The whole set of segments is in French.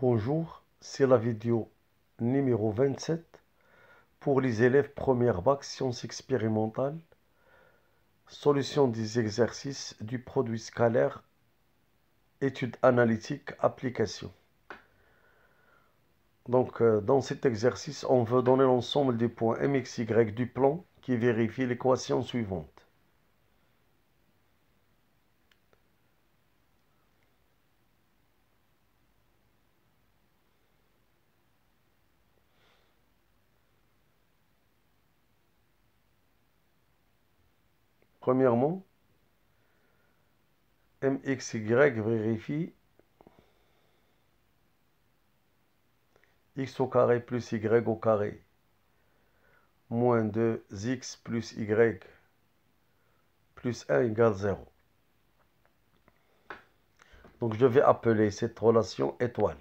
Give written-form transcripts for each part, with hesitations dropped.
Bonjour, c'est la vidéo numéro 27 pour les élèves première bac sciences expérimentales, solution des exercices du produit scalaire, études analytiques, application. Donc, dans cet exercice, on veut donner l'ensemble des points mxy du plan qui vérifie l'équation suivante. Premièrement, mxy vérifie x au carré plus y au carré moins 2x plus y plus 1 égale 0. Donc je vais appeler cette relation étoile.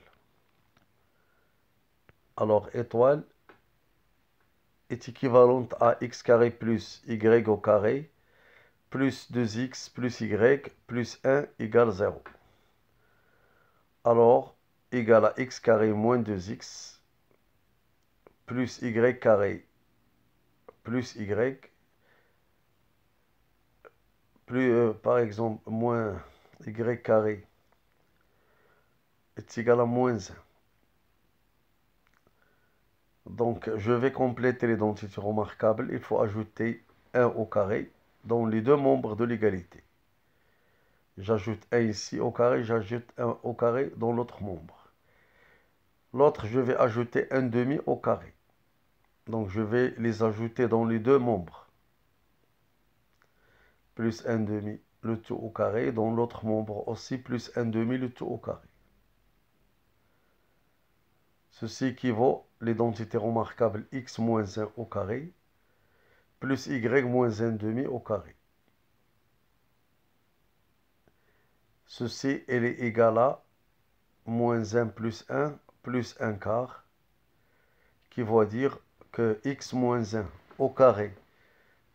Alors étoile est équivalente à x carré plus y au carré plus 2x plus y plus 1 égale 0. Alors égal à x carré moins 2x plus y carré plus y plus par exemple moins y carré est égal à moins 1. Donc je vais compléter l'identité remarquable. Il faut ajouter 1 au carré dans les deux membres de l'égalité. J'ajoute 1 ici au carré, j'ajoute 1 au carré dans l'autre membre. L'autre, je vais ajouter 1 demi au carré. Donc je vais les ajouter dans les deux membres. Plus 1 demi, le tout au carré. Dans l'autre membre aussi, plus 1 demi, le tout au carré. Ceci équivaut à l'identité remarquable x moins 1 au carré plus y moins 1 demi au carré. Ceci, elle est égale à moins 1 plus 1 quart, qui va dire que x moins 1 au carré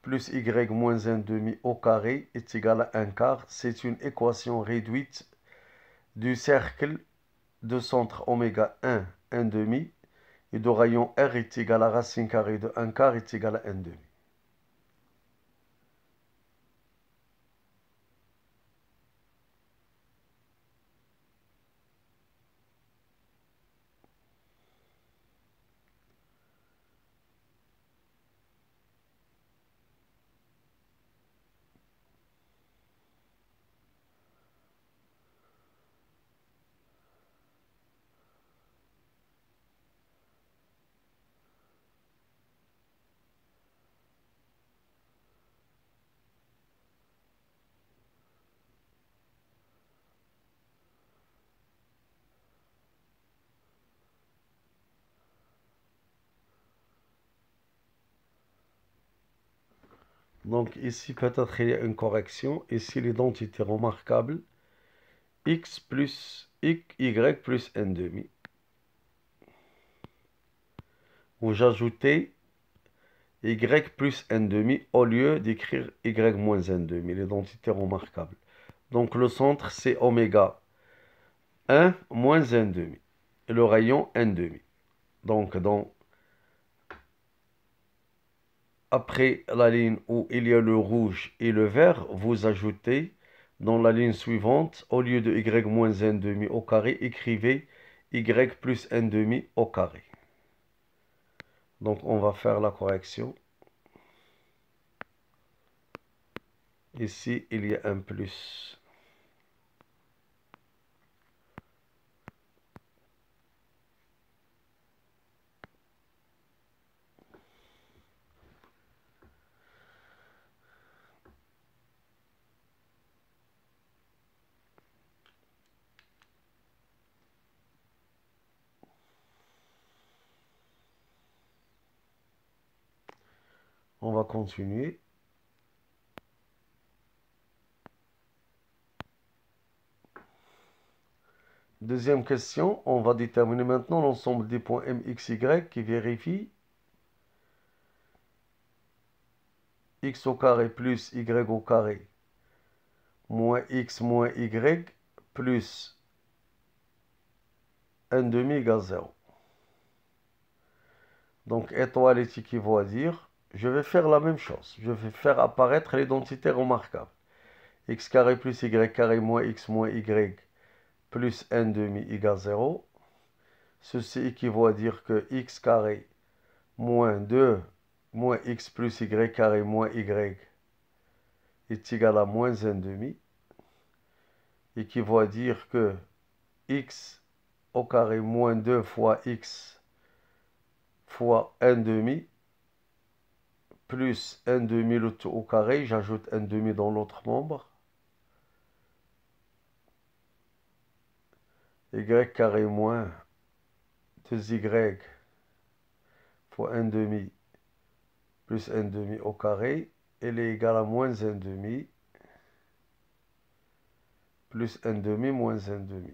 plus y moins 1 demi au carré est égal à 1 quart. C'est une équation réduite du cercle de centre oméga 1, 1 demi, et de rayon R est égal à racine carrée de 1 quart est égal à 1 demi. Donc ici, peut-être il y a une correction. Ici, l'identité remarquable, x plus y plus 1 demi. Où j'ajoutais y plus 1 demi au lieu d'écrire y moins 1 demi, l'identité remarquable. Donc le centre, c'est oméga 1 moins 1 demi. Et le rayon 1 demi. Donc après la ligne où il y a le rouge et le vert, vous ajoutez dans la ligne suivante, au lieu de y moins 1 demi au carré, écrivez y plus 1 demi au carré. Donc on va faire la correction. Ici, il y a un plus. On va continuer. Deuxième question, on va déterminer maintenant l'ensemble des points mxy qui vérifient x au carré plus y au carré moins x moins y plus 1 demi égale 0. Donc étoile est équivaut à dire, je vais faire la même chose. Je vais faire apparaître l'identité remarquable. X carré plus Y carré moins X moins Y plus 1 demi égale 0. Ceci équivaut à dire que X carré moins 2 moins X plus Y carré moins Y est égal à moins 1 demi. Équivaut à dire que X au carré moins 2 fois X fois 1 demi plus 1 demi le tout au carré, j'ajoute 1 demi dans l'autre membre, y carré moins 2y fois 1 demi plus 1 demi au carré, elle est égale à moins 1 demi plus 1 demi moins 1 demi.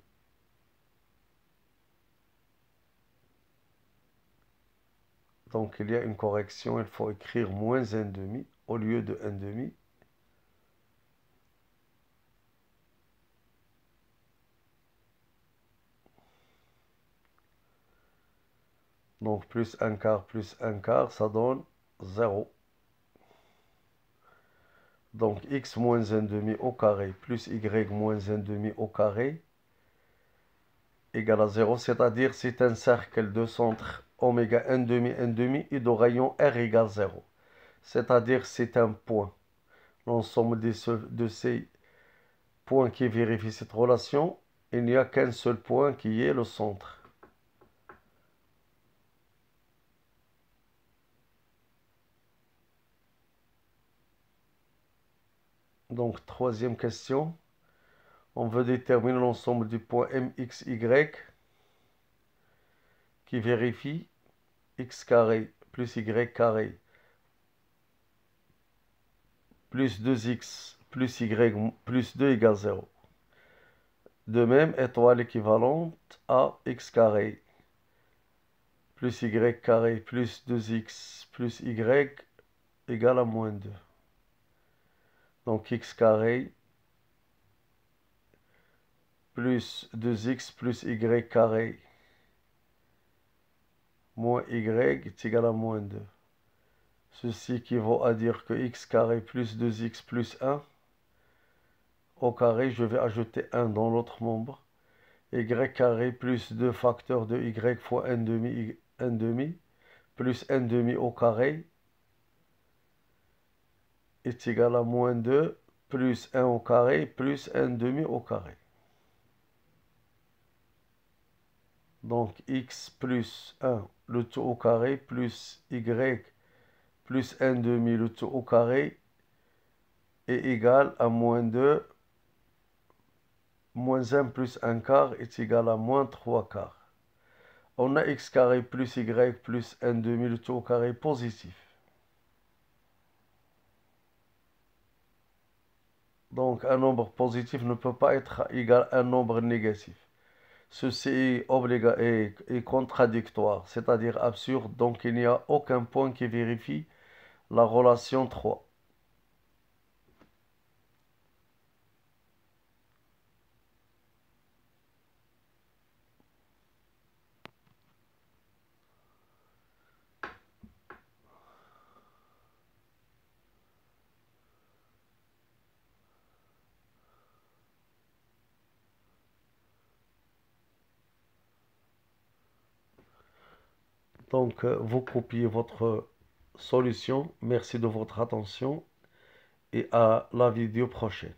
Donc il y a une correction, il faut écrire moins 1 demi au lieu de 1 demi. Donc plus 1 quart, ça donne 0. Donc x moins 1 demi au carré plus y moins 1 demi au carré égale à 0, c'est-à-dire c'est un cercle de centre oméga 1 demi et de rayon r égale 0. C'est-à-dire c'est un point. L'ensemble de ces points qui vérifient cette relation, il n'y a qu'un seul point qui est le centre. Donc, troisième question. On veut déterminer l'ensemble du point MXY qui vérifie x carré plus y carré plus 2x plus y plus 2 égale 0. De même, étoile équivalente à x carré plus y carré plus 2x plus y égale à moins 2. Donc x carré plus 2x plus y carré moins y est égal à moins 2. Ceci équivaut à dire que x carré plus 2x plus 1 au carré, je vais ajouter 1 dans l'autre membre. Y carré plus 2 facteurs de y fois 1 demi plus 1 demi au carré est égal à moins 2 plus 1 au carré plus 1 demi au carré. Donc x plus 1 le tout au carré plus y plus 1 demi le tout au carré est égal à moins 2 moins 1 plus 1 quart est égal à moins 3 quarts. On a x carré plus y plus 1 demi le tout au carré positif. Donc un nombre positif ne peut pas être égal à un nombre négatif. Ceci est contradictoire, c'est-à-dire absurde, donc il n'y a aucun point qui vérifie la relation 3. Donc vous copiez votre solution. Merci de votre attention et à la vidéo prochaine.